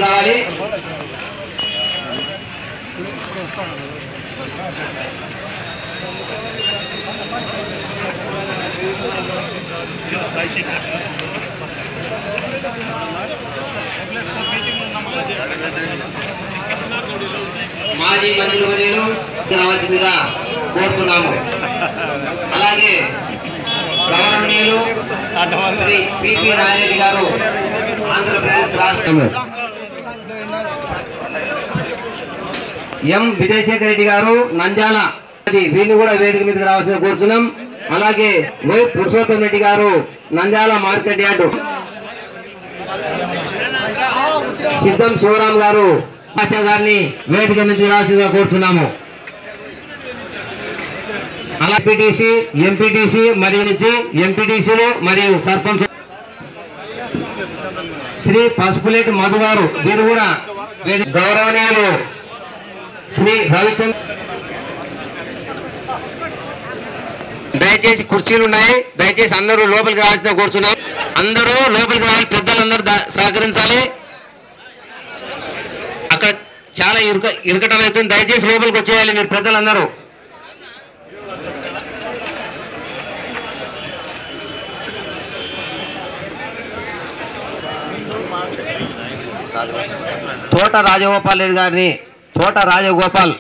రావాలి. మాజీ మంత్రివర్యులు రావాల్సిందిగా కోరుతున్నాము. అలాగే గవర్నీయులు శ్రీ పిపి నాయుడు గారు ఆంధ్రప్రదేశ్ రాష్ట్రం, ఎం విజయశేఖర రెడ్డి గారు నంద్యాల, వీళ్ళు కూడా వేదిక మీదకి రావాల్సిందిగా కోరుతున్నాం. అలాగే వై పురుషోత్తం రెడ్డి గారు నంద్యాల మార్కెట్ యార్డు, సిద్ధం శివరాం గారు ఆశా గారిని వేదిక మీదకి రావాల్సిందిగా కోరుతున్నాము. అలా ఎంపీటీసీ, ఎంపీటీసీ మరియు నుంచి ఎంపీటీసీలు మరియు సర్పంచ్ శ్రీ పసుపులేటి మధు గారు, వీరు కూడా గౌరవనీయులు శ్రీ రవిచంద్ర. దయచేసి కుర్చీలు ఉన్నాయి, దయచేసి అందరూ లోపలికి రావాల్సిన కూర్చున్నాం. అందరూ లోపలికి రావాలి, పెద్దలందరూ సహకరించాలి. అక్కడ చాలా ఇరుకటం అవుతుంది, దయచేసి లోపలికి వచ్చేయాలి మీరు పెద్దలందరూ. తోట రాజగోపాల్ రెడ్డి గారిని, తోట రాజగోపాల్